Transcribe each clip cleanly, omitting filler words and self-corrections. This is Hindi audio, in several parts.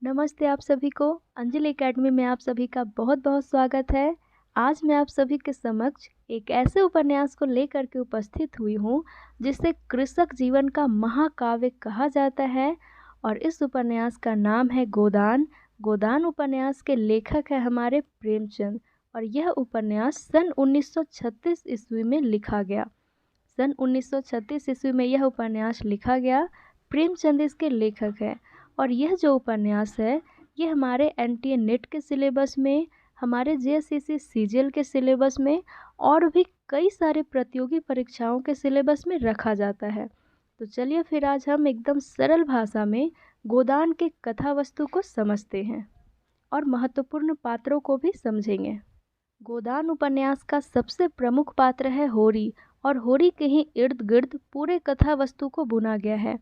नमस्ते आप सभी को। अंजलि एकेडमी में आप सभी का बहुत बहुत स्वागत है। आज मैं आप सभी के समक्ष एक ऐसे उपन्यास को लेकर के उपस्थित हुई हूँ जिसे कृषक जीवन का महाकाव्य कहा जाता है। और इस उपन्यास का नाम है गोदान। गोदान उपन्यास के लेखक है हमारे प्रेमचंद। और यह उपन्यास सन 1936 ईस्वी में लिखा गया। सन 1936 ईस्वी में यह उपन्यास लिखा गया। प्रेमचंद इसके लेखक है। और यह जो उपन्यास है ये हमारे एनटीए नेट के सिलेबस में, हमारे जेएसएससी सीजीएल के सिलेबस में और भी कई सारे प्रतियोगी परीक्षाओं के सिलेबस में रखा जाता है। तो चलिए फिर आज हम एकदम सरल भाषा में गोदान के कथा वस्तु को समझते हैं और महत्वपूर्ण पात्रों को भी समझेंगे। गोदान उपन्यास का सबसे प्रमुख पात्र है होरी। और होरी के ही इर्द गिर्द पूरे कथा वस्तु को बुना गया है।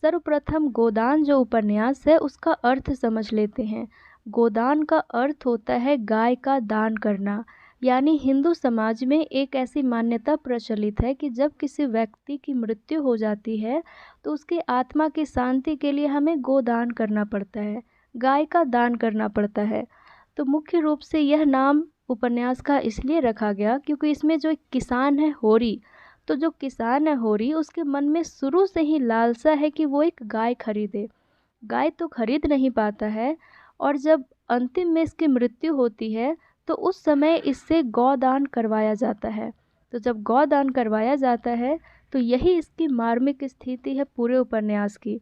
सर्वप्रथम गोदान जो उपन्यास है उसका अर्थ समझ लेते हैं। गोदान का अर्थ होता है गाय का दान करना। यानी हिंदू समाज में एक ऐसी मान्यता प्रचलित है कि जब किसी व्यक्ति की मृत्यु हो जाती है तो उसकी आत्मा की शांति के लिए हमें गोदान करना पड़ता है, गाय का दान करना पड़ता है। तो मुख्य रूप से यह नाम उपन्यास का इसलिए रखा गया क्योंकि इसमें जो एक किसान है होरी, तो जो किसान है होरी उसके मन में शुरू से ही लालसा है कि वो एक गाय खरीदे। गाय तो खरीद नहीं पाता है और जब अंतिम में इसकी मृत्यु होती है तो उस समय इससे गौदान करवाया जाता है। तो जब गौदान करवाया जाता है तो यही इसकी मार्मिक स्थिति है पूरे उपन्यास की।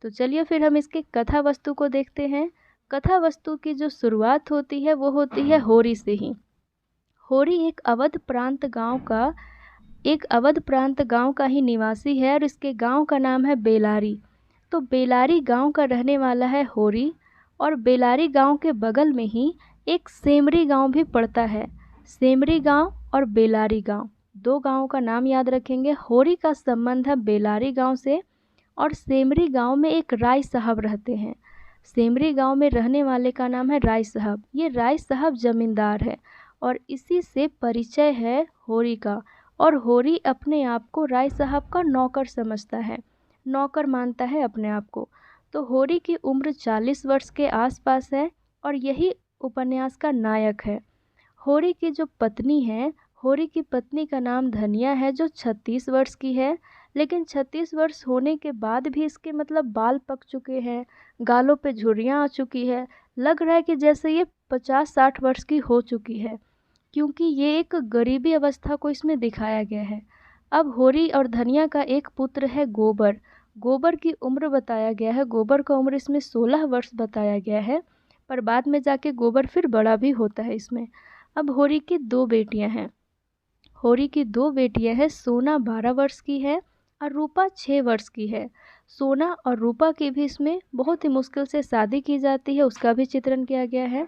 तो चलिए फिर हम इसके कथा वस्तु को देखते हैं। कथा वस्तु की जो शुरुआत होती है वो होती है होरी से ही। होरी एक अवध प्रांत गांव का ही निवासी है और इसके गांव का नाम है बेलारी। तो बेलारी गांव का रहने वाला है होरी। और बेलारी गांव के बगल में ही एक सेमरी गांव भी पड़ता है। सेमरी गांव और बेलारी गांव, दो गांवों का नाम याद रखेंगे। होरी का संबंध है बेलारी गांव से और सेमरी गांव में एक राय साहब रहते हैं। सेमरी गांव में रहने वाले का नाम है राय साहब। ये राय साहब जमींदार है और इसी से परिचय है होरी का। और होरी अपने आप को राय साहब का नौकर समझता है, नौकर मानता है अपने आप को। तो होरी की उम्र 40 वर्ष के आसपास है और यही उपन्यास का नायक है। होरी की जो पत्नी है, होरी की पत्नी का नाम धनिया है जो 36 वर्ष की है। लेकिन 36 वर्ष होने के बाद भी इसके बाल पक चुके हैं, गालों पे झुर्रियाँ आ चुकी है। लग रहा है कि जैसे ये 50-60 वर्ष की हो चुकी है, क्योंकि ये एक गरीबी अवस्था को इसमें दिखाया गया है। अब होरी और धनिया का एक पुत्र है गोबर। गोबर की उम्र बताया गया है, गोबर का उम्र इसमें 16 वर्ष बताया गया है, पर बाद में जाके गोबर फिर बड़ा भी होता है इसमें। अब होरी की दो बेटियां हैं। होरी की दो बेटियां हैं, सोना 12 वर्ष की है और रूपा 6 वर्ष की है। सोना और रूपा की भी इसमें बहुत ही मुश्किल से शादी की जाती है, उसका भी चित्रण किया गया है।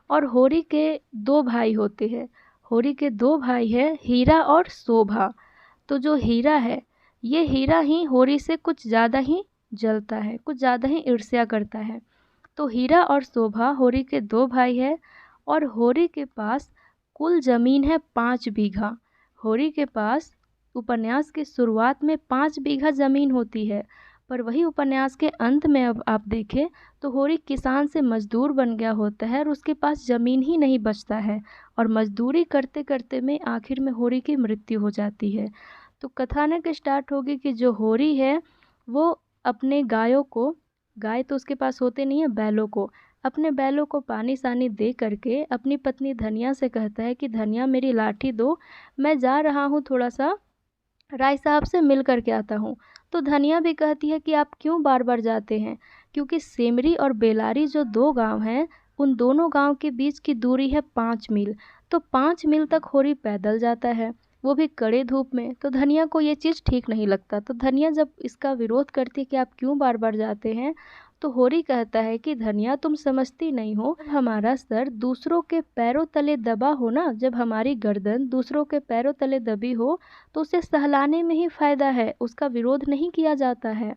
और होरी के दो भाई होते हैं। होरी के दो भाई हैं, हीरा और शोभा। तो जो हीरा है, ये हीरा ही होरी से कुछ ज़्यादा ही जलता है, कुछ ज़्यादा ही ईर्ष्या करता है। तो हीरा और शोभा होरी के दो भाई हैं और होरी के पास कुल ज़मीन है 5 बीघा। होरी के पास उपन्यास की शुरुआत में 5 बीघा ज़मीन होती है, पर वही उपन्यास के अंत में अब आप देखें तो होरी किसान से मजदूर बन गया होता है और उसके पास ज़मीन ही नहीं बचता है। और मजदूरी करते करते में आखिर में होरी की मृत्यु हो जाती है। तो कथानक स्टार्ट होगी कि जो होरी है वो अपने गायों को, गाय तो उसके पास होते नहीं है, बैलों को, अपने बैलों को पानी सानी दे करके अपनी पत्नी धनिया से कहता है कि धनिया मेरी लाठी दो, मैं जा रहा हूँ थोड़ा सा राय साहब से मिल कर के आता हूँ। तो धनिया भी कहती है कि आप क्यों बार बार जाते हैं, क्योंकि सेमरी और बेलारी जो दो गांव हैं उन दोनों गांव के बीच की दूरी है 5 मील। तो 5 मील तक होरी पैदल जाता है, वो भी कड़े धूप में। तो धनिया को ये चीज़ ठीक नहीं लगता। तो धनिया जब इसका विरोध करती है कि आप क्यों बार बार जाते हैं, तो होरी कहता है कि धनिया तुम समझती नहीं हो, हमारा सर दूसरों के पैरों तले दबा हो ना, जब हमारी गर्दन दूसरों के पैरों तले दबी हो तो उसे सहलाने में ही फ़ायदा है, उसका विरोध नहीं किया जाता है।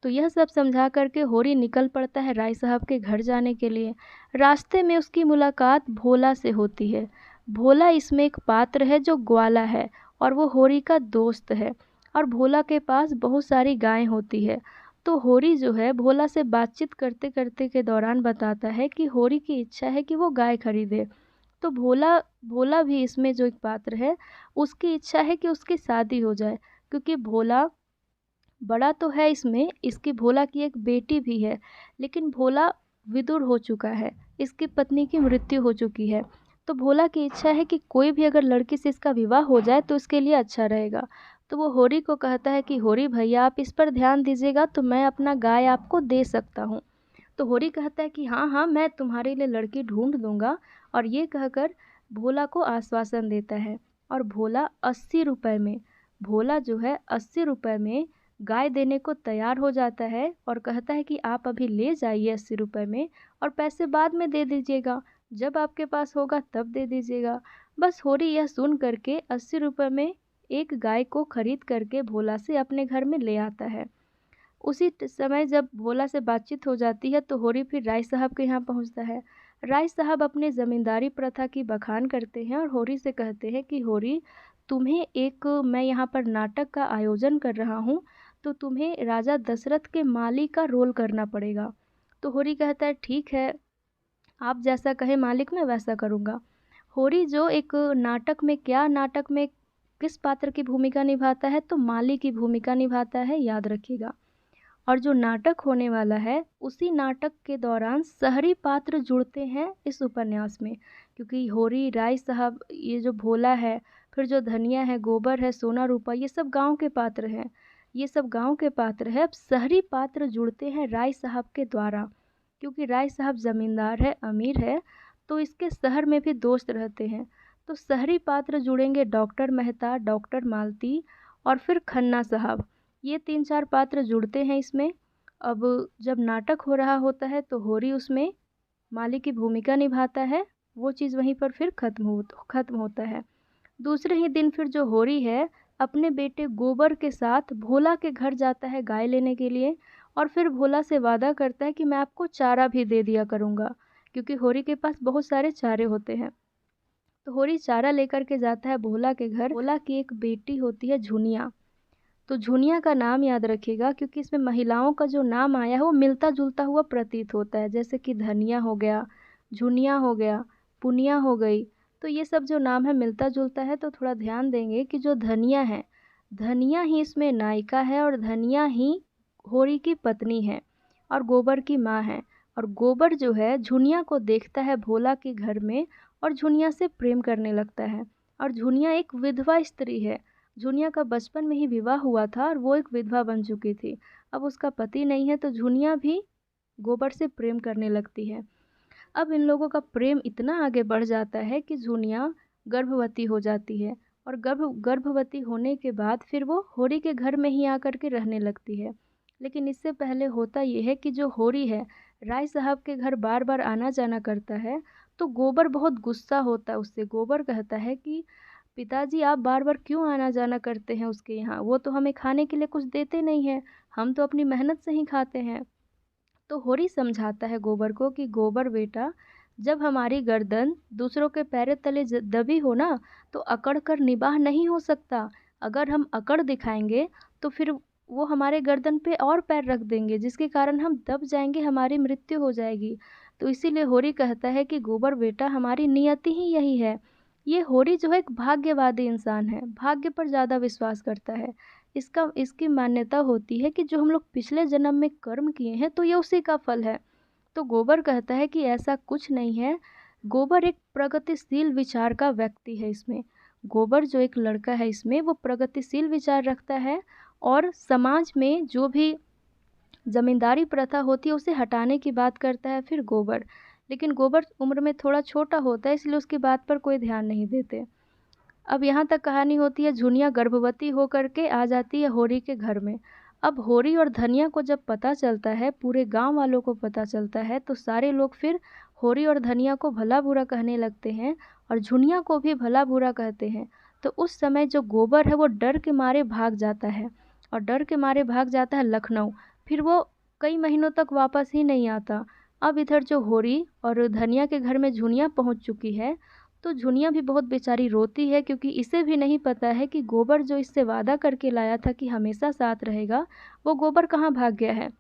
तो यह सब समझा करके होरी निकल पड़ता है राय साहब के घर जाने के लिए। रास्ते में उसकी मुलाकात भोला से होती है। भोला इसमें एक पात्र है जो ग्वाला है और वो होरी का दोस्त है। और भोला के पास बहुत सारी गायें होती है। तो होरी जो है भोला से बातचीत करते करते के दौरान बताता है कि होरी की इच्छा है कि वो गाय खरीदे। तो भोला भोला भी इसमें जो एक पात्र है उसकी इच्छा है कि उसकी शादी हो जाए, क्योंकि भोला बड़ा तो है इसमें, इसकी भोला की एक बेटी भी है, लेकिन भोला विदुर हो चुका है, इसकी पत्नी की मृत्यु हो चुकी है। तो भोला की इच्छा है कि कोई भी अगर लड़की से इसका विवाह हो जाए तो इसके लिए अच्छा रहेगा। तो वो होरी को कहता है कि होरी भैया आप इस पर ध्यान दीजिएगा तो मैं अपना गाय आपको दे सकता हूँ। तो होरी कहता है कि हाँ हाँ मैं तुम्हारे लिए लड़की ढूंढ दूंगा, और ये कहकर भोला को आश्वासन देता है। और भोला 80 रुपये में, भोला जो है 80 रुपये में गाय देने को तैयार हो जाता है और कहता है कि आप अभी ले जाइए 80 रुपये में, और पैसे बाद में दे दीजिएगा, जब आपके पास होगा तब दे दीजिएगा। बस होरी यह सुन करके 80 रुपये में एक गाय को खरीद करके भोला से अपने घर में ले आता है। उसी समय जब भोला से बातचीत हो जाती है तो होरी फिर राय साहब के यहाँ पहुँचता है। राय साहब अपने ज़मींदारी प्रथा की बखान करते हैं और होरी से कहते हैं कि होरी तुम्हें एक मैं यहाँ पर नाटक का आयोजन कर रहा हूँ, तो तुम्हें राजा दशरथ के माली का रोल करना पड़ेगा। तो होरी कहता है ठीक है, आप जैसा कहे मालिक मैं वैसा करूँगा। होरी जो एक नाटक में किस पात्र की भूमिका निभाता है, तो माली की भूमिका निभाता है, याद रखिएगा। और जो नाटक होने वाला है उसी नाटक के दौरान शहरी पात्र जुड़ते हैं इस उपन्यास में, क्योंकि होरी, राय साहब, ये जो भोला है, फिर जो धनिया है, गोबर है, सोना रूपा, ये सब गांव के पात्र हैं, ये सब गांव के पात्र हैं। अब शहरी पात्र जुड़ते हैं राय साहब के द्वारा, क्योंकि राय साहब ज़मींदार है, अमीर है, तो इसके शहर में भी दोस्त रहते हैं। तो शहरी पात्र जुड़ेंगे डॉक्टर मेहता, डॉक्टर मालती और फिर खन्ना साहब, ये 3-4 पात्र जुड़ते हैं इसमें। अब जब नाटक हो रहा होता है तो होरी उसमें माली की भूमिका निभाता है, वो चीज़ वहीं पर फिर खत्म होता है। दूसरे ही दिन फिर जो होरी है अपने बेटे गोबर के साथ भोला के घर जाता है गाय लेने के लिए, और फिर भोला से वादा करता है कि मैं आपको चारा भी दे दिया करूँगा, क्योंकि होरी के पास बहुत सारे चारे होते हैं। तो होरी चारा लेकर के जाता है भोला के घर। भोला की एक बेटी होती है झुनिया, तो झुनिया का नाम याद रखिएगा, क्योंकि इसमें महिलाओं का जो नाम आया है वो मिलता जुलता हुआ प्रतीत होता है, जैसे कि धनिया हो गया, झुनिया हो गया, पुनिया हो गई। तो ये सब जो नाम है मिलता जुलता है। तो थोड़ा ध्यान देंगे कि जो धनिया है, धनिया ही इसमें नायिका है, और धनिया ही होरी की पत्नी है और गोबर की माँ है। और गोबर जो है झुनिया को देखता है भोला के घर में और झुनिया से प्रेम करने लगता है। और झुनिया एक विधवा स्त्री है, झुनिया का बचपन में ही विवाह हुआ था और वो एक विधवा बन चुकी थी, अब उसका पति नहीं है, तो झुनिया भी गोबर से प्रेम करने लगती है। अब इन लोगों का प्रेम इतना आगे बढ़ जाता है कि झुनिया गर्भवती हो जाती है, और गर्भवती होने के बाद फिर वो होरी के घर में ही आकर के रहने लगती है। लेकिन इससे पहले होता ये है कि जो होरी है राय साहब के घर बार बार आना जाना करता है, तो गोबर बहुत गुस्सा होता है उससे। गोबर कहता है कि पिताजी आप बार बार क्यों आना जाना करते हैं उसके यहाँ, वो तो हमें खाने के लिए कुछ देते नहीं हैं, हम तो अपनी मेहनत से ही खाते हैं। तो होरी समझाता है गोबर को कि गोबर बेटा, जब हमारी गर्दन दूसरों के पैर तले दबी हो ना, तो अकड़ कर निबाह नहीं हो सकता। अगर हम अकड़ दिखाएंगे तो फिर वो हमारे गर्दन पे और पैर रख देंगे, जिसके कारण हम दब जाएंगे, हमारी मृत्यु हो जाएगी। तो इसीलिए होरी कहता है कि गोबर बेटा हमारी नियति ही यही है। ये होरी जो है एक भाग्यवादी इंसान है, भाग्य पर ज़्यादा विश्वास करता है। इसकी मान्यता होती है कि जो हम लोग पिछले जन्म में कर्म किए हैं तो ये उसी का फल है। तो गोबर कहता है कि ऐसा कुछ नहीं है। गोबर एक प्रगतिशील विचार का व्यक्ति है इसमें। गोबर जो एक लड़का है इसमें वो प्रगतिशील विचार रखता है, और समाज में जो भी ज़मींदारी प्रथा होती है उसे हटाने की बात करता है फिर गोबर। लेकिन गोबर उम्र में थोड़ा छोटा होता है, इसलिए उसकी बात पर कोई ध्यान नहीं देते। अब यहाँ तक कहानी होती है, झुनिया गर्भवती होकर के आ जाती है होरी के घर में। अब होरी और धनिया को जब पता चलता है, पूरे गांव वालों को पता चलता है, तो सारे लोग फिर होरी और धनिया को भला बुरा कहने लगते हैं और झुनिया को भी भला बुरा कहते हैं। तो उस समय जो गोबर है वो डर के मारे भाग जाता है, और डर के मारे भाग जाता है लखनऊ। फिर वो कई महीनों तक वापस ही नहीं आता। अब इधर जो होरी और धनिया के घर में झुनिया पहुंच चुकी है, तो झुनिया भी बहुत बेचारी रोती है, क्योंकि इसे भी नहीं पता है कि गोबर जो इससे वादा करके लाया था कि हमेशा साथ रहेगा, वो गोबर कहाँ भाग गया है।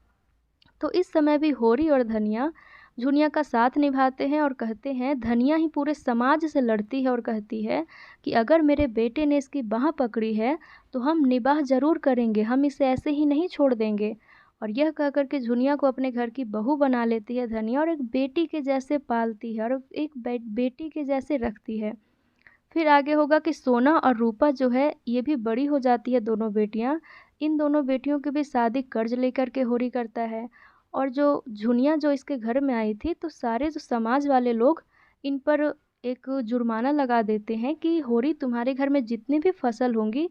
तो इस समय भी होरी और धनिया झुनिया का साथ निभाते हैं और कहते हैं, धनिया ही पूरे समाज से लड़ती है और कहती है कि अगर मेरे बेटे ने इसकी बाह पकड़ी है तो हम निबाह ज़रूर करेंगे, हम इसे ऐसे ही नहीं छोड़ देंगे। और यह कहकर के झुनिया को अपने घर की बहू बना लेती है धनिया, और एक बेटी के जैसे पालती है और एक बेटी के जैसे रखती है। फिर आगे होगा कि सोना और रूपा जो है ये भी बड़ी हो जाती है, दोनों बेटियां। इन दोनों बेटियों की भी शादी कर्ज लेकर के होरी करता है। और जो झुनिया जो इसके घर में आई थी, तो सारे जो समाज वाले लोग इन पर एक जुर्माना लगा देते हैं कि होरी तुम्हारे घर में जितनी भी फसल होंगी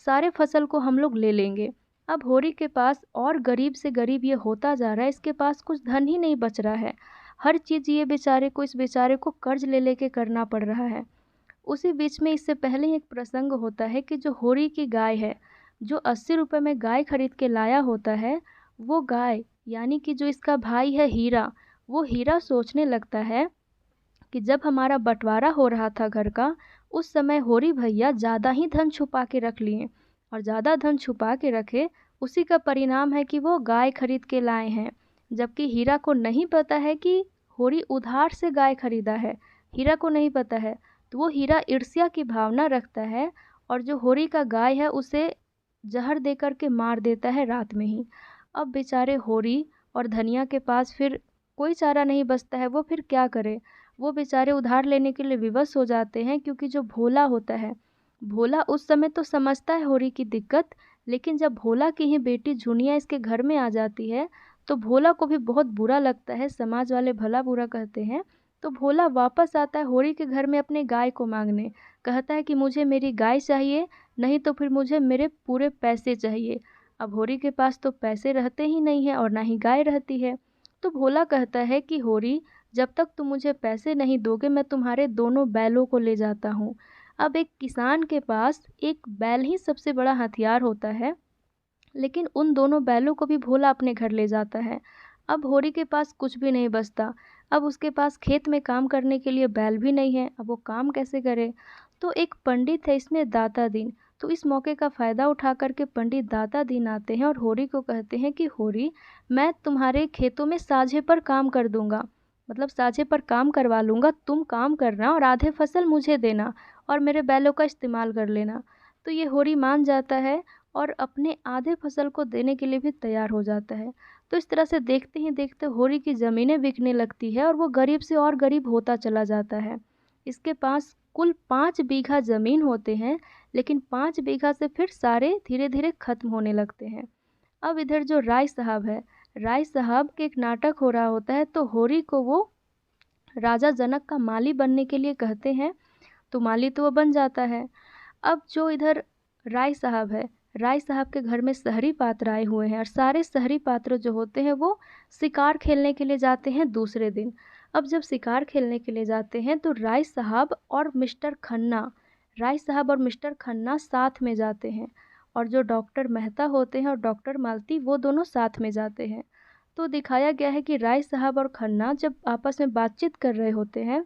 सारे फसल को हम लोग ले लेंगे। अब होरी के पास और गरीब से गरीब ये होता जा रहा है, इसके पास कुछ धन ही नहीं बच रहा है। हर चीज़ ये बेचारे को, इस बेचारे को कर्ज ले लेके करना पड़ रहा है। उसी बीच में इससे पहले एक प्रसंग होता है कि जो होरी की गाय है, जो 80 रुपये में गाय खरीद के लाया होता है, वो गाय यानी कि जो इसका भाई है हीरा, वो हीरा सोचने लगता है कि जब हमारा बंटवारा हो रहा था घर का, उस समय होरी भैया ज़्यादा ही धन छुपा के रख लिए, और ज़्यादा धन छुपा के रखे उसी का परिणाम है कि वो गाय खरीद के लाए हैं। जबकि हीरा को नहीं पता है कि होरी उधार से गाय खरीदा है, हीरा को नहीं पता है। तो वो हीरा ईर्ष्या की भावना रखता है और जो होरी का गाय है उसे जहर दे कर के मार देता है रात में ही। अब बेचारे होरी और धनिया के पास फिर कोई चारा नहीं बचता है, वो फिर क्या करे। वो बेचारे उधार लेने के लिए विवश हो जाते हैं, क्योंकि जो भोला होता है, भोला उस समय तो समझता है होरी की दिक्कत, लेकिन जब भोला की ही बेटी झुनिया इसके घर में आ जाती है तो भोला को भी बहुत बुरा लगता है। समाज वाले भला बुरा कहते हैं। तो भोला वापस आता है होरी के घर में अपने गाय को मांगने, कहता है कि मुझे मेरी गाय चाहिए, नहीं तो फिर मुझे मेरे पूरे पैसे चाहिए। अब होरी के पास तो पैसे रहते ही नहीं हैं और ना ही गाय रहती है। तो भोला कहता है कि होरी, जब तक तुम मुझे पैसे नहीं दोगे मैं तुम्हारे दोनों बैलों को ले जाता हूँ। अब एक किसान के पास एक बैल ही सबसे बड़ा हथियार होता है, लेकिन उन दोनों बैलों को भी भोला अपने घर ले जाता है। अब होरी के पास कुछ भी नहीं बचता। अब उसके पास खेत में काम करने के लिए बैल भी नहीं है, अब वो काम कैसे करे। तो एक पंडित है इसमें दाता दीन, तो इस मौके का फ़ायदा उठा करके पंडित दाता दीन आते हैं और होरी को कहते हैं कि होरी, मैं तुम्हारे खेतों में साझे पर काम कर दूंगा, मतलब साझे पर काम करवा लूँगा, तुम काम करना और आधे फसल मुझे देना और मेरे बैलों का इस्तेमाल कर लेना। तो ये होरी मान जाता है और अपने आधे फसल को देने के लिए भी तैयार हो जाता है। तो इस तरह से देखते ही देखते होरी की ज़मीनें बिकने लगती है और वो गरीब से और गरीब होता चला जाता है। इसके पास कुल 5 बीघा ज़मीन होते हैं, लेकिन 5 बीघा से फिर सारे धीरे धीरे ख़त्म होने लगते हैं। अब इधर जो राय साहब है, राय साहब के एक नाटक हो रहा होता है, तो होरी को वो राजा जनक का माली बनने के लिए कहते हैं, तो माली तो वो बन जाता है। अब जो इधर राय साहब है, राय साहब के घर में शहरी पात्र आए हुए हैं और सारे शहरी पात्र जो होते हैं वो शिकार खेलने के लिए जाते हैं दूसरे दिन। अब जब शिकार खेलने के लिए जाते हैं तो राय साहब और मिस्टर खन्ना, राय साहब और मिस्टर खन्ना साथ में जाते हैं, और जो डॉक्टर मेहता होते हैं और डॉक्टर मालती वो दोनों साथ में जाते हैं। तो दिखाया गया है कि राय साहब और खन्ना जब आपस में बातचीत कर रहे होते हैं,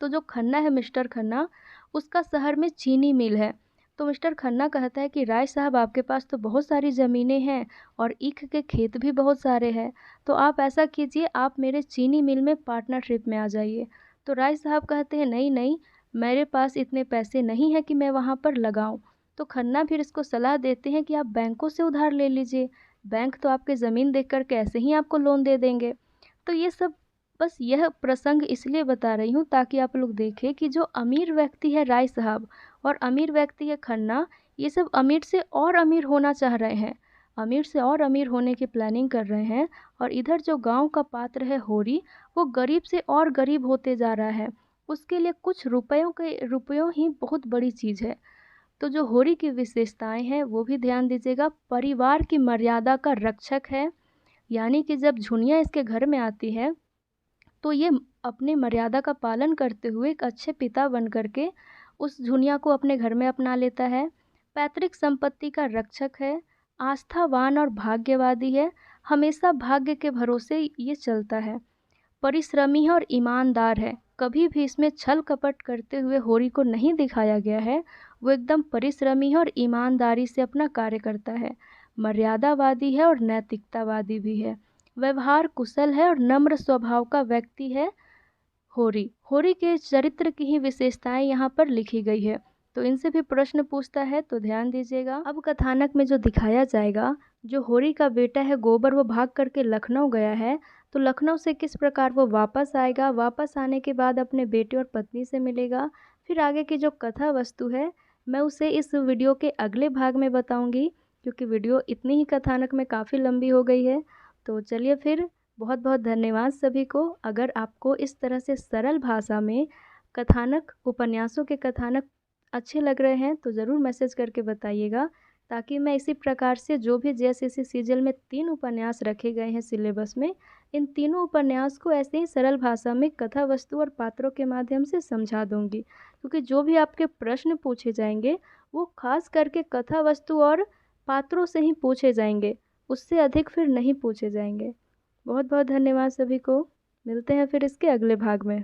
तो जो खन्ना है मिस्टर खन्ना, उसका शहर में चीनी मिल है। तो मिस्टर खन्ना कहता है कि राय साहब आपके पास तो बहुत सारी ज़मीनें हैं और ईख के खेत भी बहुत सारे हैं, तो आप ऐसा कीजिए, आप मेरे चीनी मिल में पार्टनरशिप में आ जाइए। तो राय साहब कहते हैं नहीं नहीं, मेरे पास इतने पैसे नहीं हैं कि मैं वहाँ पर लगाऊँ। तो खन्ना फिर इसको सलाह देते हैं कि आप बैंकों से उधार ले लीजिए, बैंक तो आपके ज़मीन देख कर के ऐसे ही आपको लोन दे देंगे। तो ये सब, बस यह प्रसंग इसलिए बता रही हूँ ताकि आप लोग देखें कि जो अमीर व्यक्ति है राय साहब और अमीर व्यक्ति है खन्ना, ये सब अमीर से और अमीर होना चाह रहे हैं, अमीर से और अमीर होने की प्लानिंग कर रहे हैं। और इधर जो गांव का पात्र है होरी, वो गरीब से और गरीब होते जा रहा है, उसके लिए कुछ रुपयों ही बहुत बड़ी चीज़ है। तो जो होरी की विशेषताएं हैं वो भी ध्यान दीजिएगा। परिवार की मर्यादा का रक्षक है, यानी कि जब झुनिया इसके घर में आती है तो ये अपनी मर्यादा का पालन करते हुए एक अच्छे पिता बन करके उस झुनिया को अपने घर में अपना लेता है। पैतृक संपत्ति का रक्षक है, आस्थावान और भाग्यवादी है, हमेशा भाग्य के भरोसे ये चलता है। परिश्रमी है और ईमानदार है, कभी भी इसमें छल कपट करते हुए होरी को नहीं दिखाया गया है। वो एकदम परिश्रमी है और ईमानदारी से अपना कार्य करता है, मर्यादावादी है और नैतिकतावादी भी है, व्यवहार कुशल है और नम्र स्वभाव का व्यक्ति है होरी। होरी के चरित्र की ही विशेषताएं यहाँ पर लिखी गई है। तो इनसे भी प्रश्न पूछता है, तो ध्यान दीजिएगा। अब कथानक में जो दिखाया जाएगा, जो होरी का बेटा है गोबर, वो भाग करके लखनऊ गया है, तो लखनऊ से किस प्रकार वो वापस आएगा, वापस आने के बाद अपने बेटे और पत्नी से मिलेगा, फिर आगे की जो कथा वस्तु है मैं उसे इस वीडियो के अगले भाग में बताऊंगी, क्योंकि वीडियो इतनी ही कथानक में काफ़ी लंबी हो गई है। तो चलिए फिर, बहुत बहुत धन्यवाद सभी को। अगर आपको इस तरह से सरल भाषा में कथानक, उपन्यासों के कथानक अच्छे लग रहे हैं तो ज़रूर मैसेज करके बताइएगा, ताकि मैं इसी प्रकार से जो भी जेएसएससी सीजीएल में 3 उपन्यास रखे गए हैं सिलेबस में, इन तीनों उपन्यास को ऐसे ही सरल भाषा में कथा वस्तु और पात्रों के माध्यम से समझा दूंगी। क्योंकि जो भी आपके प्रश्न पूछे जाएंगे वो खास करके कथा वस्तु और पात्रों से ही पूछे जाएंगे, उससे अधिक फिर नहीं पूछे जाएंगे। बहुत बहुत धन्यवाद सभी को। मिलते हैं फिर इसके अगले भाग में।